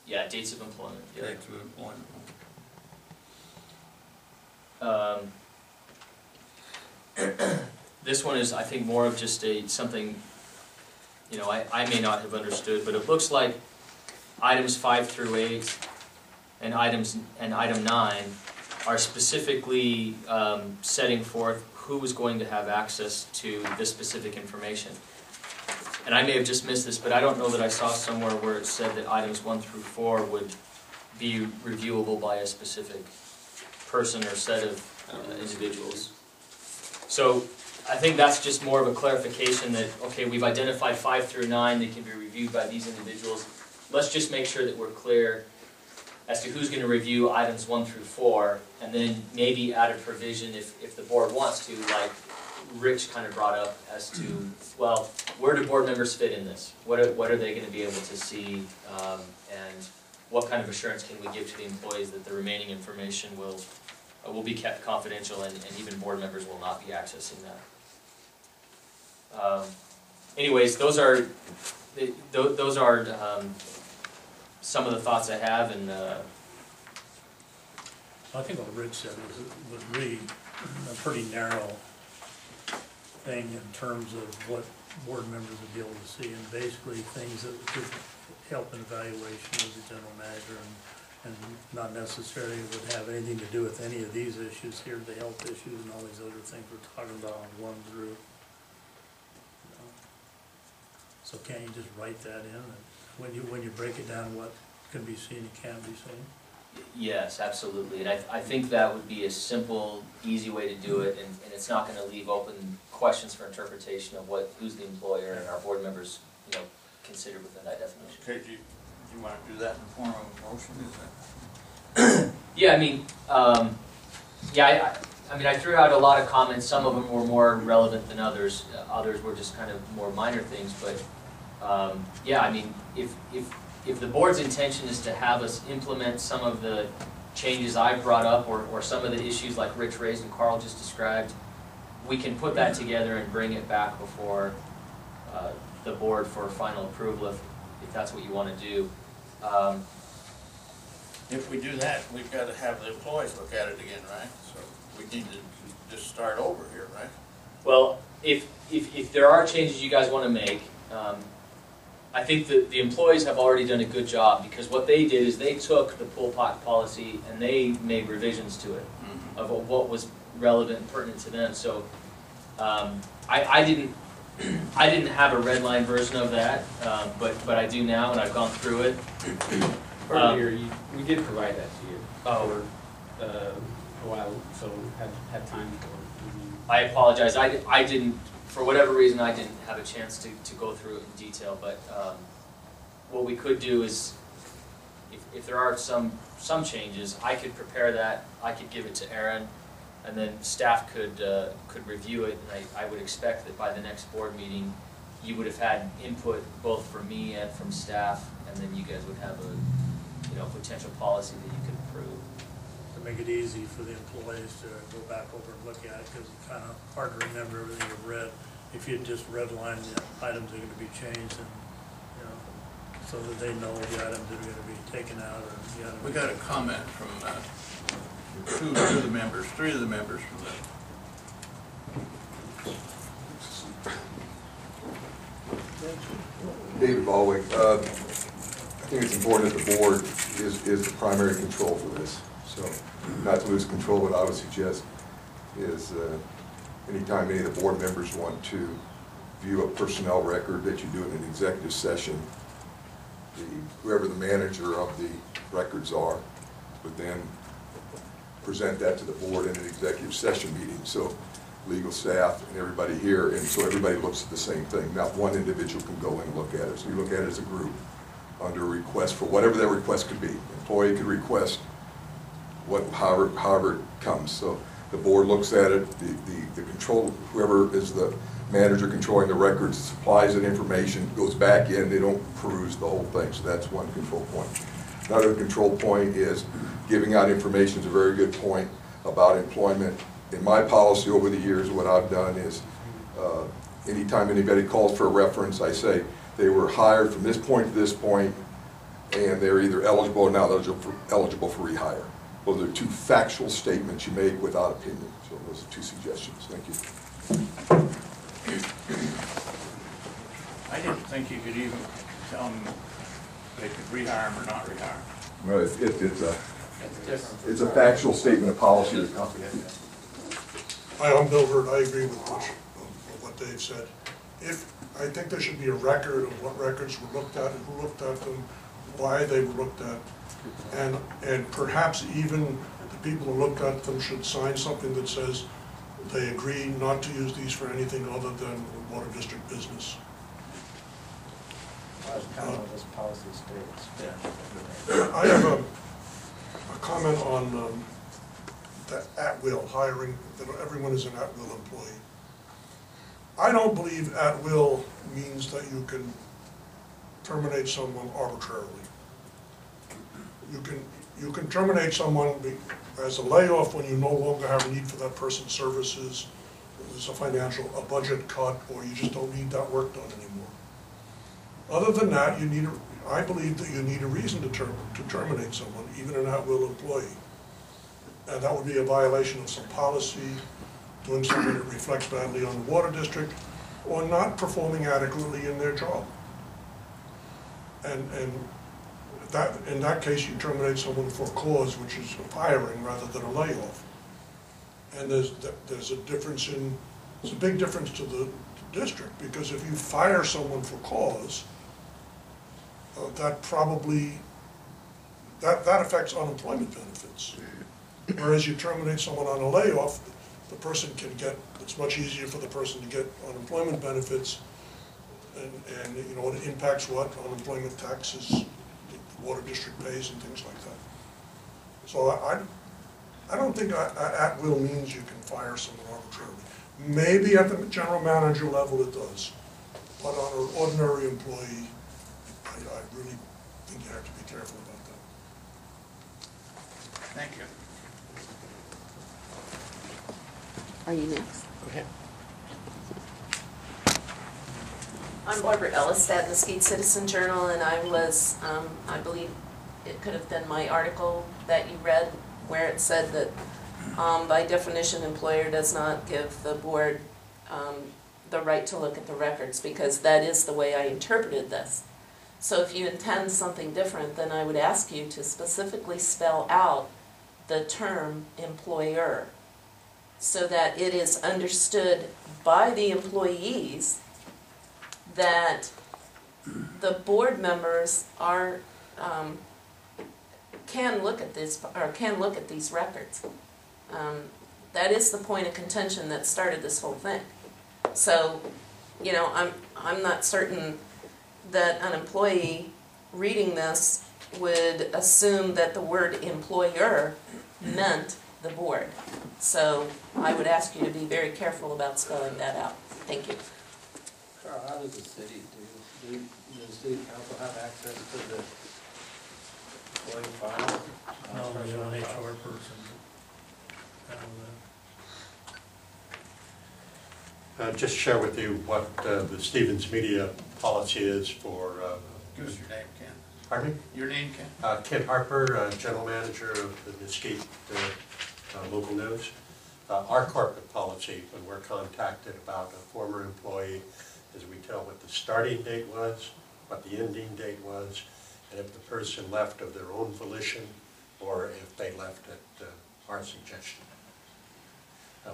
Yeah, dates of employment. Yeah. Dates of employment. This one is, I think, more of just something, you know, I may not have understood, but it looks like items 5 through 8 and item 9 are specifically setting forth who is going to have access to this specific information. And I may have just missed this, but I don't know that I saw somewhere where it said that items 1 through 4 would be reviewable by a specific person or set of individuals. So I think that's just more of a clarification that, okay, we've identified 5 through 9, they can be reviewed by these individuals. Let's just make sure that we're clear as to who's going to review items 1 through 4, and then maybe add a provision if the board wants to, like Rich kind of brought up, as to, well, where do board members fit in this? What are they going to be able to see, and what kind of assurance can we give to the employees that the remaining information will be kept confidential, and even board members will not be accessing that. Anyways, those are some of the thoughts I have, and I think what Rich said was really a pretty narrow thing in terms of what board members would be able to see, and basically things that could help in evaluation of the general manager, and not necessarily would have anything to do with any of these issues here, the health issues and all these other things we're talking about on 1 through. So can't you just write that in, and when you break it down, what can be seen and can't be seen? yes, absolutely. And I think that would be a simple, easy way to do it, and it's not going to leave open questions for interpretation of who's the employer, and our board members, you know, considered within that definition. Okay, do you want to do that in the form of a motion? Is that? Yeah, I mean, I mean, I threw out a lot of comments. Some of them were more relevant than others. Others were just kind of more minor things. But yeah, I mean, if the board's intention is to have us implement some of the changes I've brought up, or some of the issues like Rich raised and Carl just described, we can put that together and bring it back before the board for final approval if that's what you want to do. If we do that, we've got to have the employees look at it again, right? So we need to just start over here, right? Well, if there are changes you guys want to make, I think that the employees have already done a good job, because what they did is they took the pool pot policy and they made revisions to it of what was relevant and pertinent to them. So I didn't have a red line version of that, but I do now, and I've gone through it. Earlier, we did provide that to you Oh. for a while, so had time for review. I apologize. I didn't, for whatever reason, I didn't have a chance to go through it in detail. But what we could do is, if there are some changes, I could prepare that. I could give it to Aaron, and then staff could review it. And I would expect that by the next board meeting, you would have had input both from me and from staff, and then you guys would have a potential policy that you could approve. To make it easy for the employees to go back over and look at it, because it's kind of hard to remember everything you've read. If you just redline the items that are going to be changed, and so that they know the items that are going to be taken out. Or the items. We got a comment from two of the members, 3 of the members from the. David Baldwin. I think it's important that the board is the primary control for this. So not to lose control, what I would suggest is anytime any of the board members want to view a personnel record, that you do it in an executive session. Whoever the manager of the records are would then present that to the board in an executive session meeting. So legal staff and everybody here, and so everybody looks at the same thing. Not one individual can go in and look at it. So you look at it as a group under a request for whatever that request could be. Employee could request however it comes. So the board looks at it, the control, whoever is the manager controlling the records supplies that information, goes back in, they don't peruse the whole thing. So that's one control point. Another control point is giving out information is a very good point about employment. In my policy over the years, what I've done is anytime anybody calls for a reference, I say they were hired from this point to this point and they're either eligible or not eligible for rehire. Those are two factual statements you make without opinion. So those are two suggestions. Thank you. I didn't think you could even tell them they could rehire them or not rehire them. Well, it's a factual statement of policy of the company. Hi, I'm Bill Hurt. I agree with what Dave said. I think there should be a record of what records were looked at and who looked at them, why they were looked at, and perhaps even the people who looked at them should sign something that says they agree not to use these for anything other than water district business. That's kind of what this policy states. Yeah. I have a comment on that at-will hiring, that everyone is an at-will employee. I don't believe at-will means that you can terminate someone arbitrarily. You can terminate someone as a layoff when you no longer have a need for that person's services, there's a budget cut, or you just don't need that work done anymore. Other than that, I believe that you need a reason to terminate someone, even an at-will employee. And that would be a violation of some policy, doing something that reflects badly on the water district, or not performing adequately in their job. And in that case, you terminate someone for a cause, which is a firing rather than a layoff. And there's a difference it's a big difference to the district, because if you fire someone for cause, that affects unemployment benefits. Whereas you terminate someone on a layoff, the person can it's much easier for the person to get unemployment benefits, and you know, it impacts what unemployment taxes the water district pays and things like that. So I don't think at-will means you can fire someone arbitrarily. Maybe at the general manager level it does, but on an ordinary employee, I really think you have to be careful about that. Thank you. Are you next? Go ahead. I'm Barbara Ellistat, Mesquite Citizen Journal, and I was, I believe it could have been my article that you read, where it said that by definition, employer does not give the board the right to look at the records, because that is the way I interpreted this. So if you intend something different, then I would ask you to specifically spell out the term employer, so that it is understood by the employees that the board members are can look at these records. That is the point of contention that started this whole thing. So, you know, I'm not certain that an employee reading this would assume that the word employer meant the board. So I would ask you to be very careful about spelling that out. Thank you. Carl, how does the city does the city council have access to the employee files? No, we have an HR person. Just share with you what the Stevens Media policy is for... Give us your name, Ken. Pardon me? Your name, Ken? Ken Harper, General Manager of the Mesquite Local News. Our corporate policy, when we're contacted about a former employee, is we tell what the starting date was, what the ending date was, and if the person left of their own volition, or if they left at our suggestion.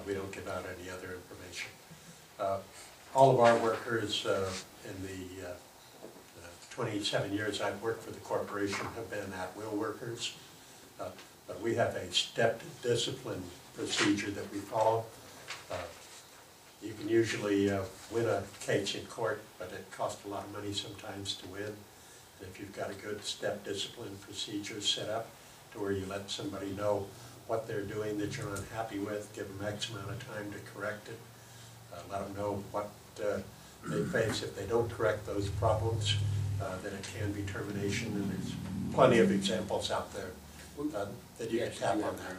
We don't give out any other information. All of our workers in the 27 years I've worked for the corporation have been at-will workers, but we have a stepped discipline procedure that we follow. You can usually win a case in court, but it costs a lot of money sometimes to win. And if you've got a good step discipline procedure set up to where you let somebody know what they're doing that you're unhappy with, give them X amount of time to correct it, let them know what they face if they don't correct those problems, then it can be termination, and there's plenty of examples out there that you can tap on that.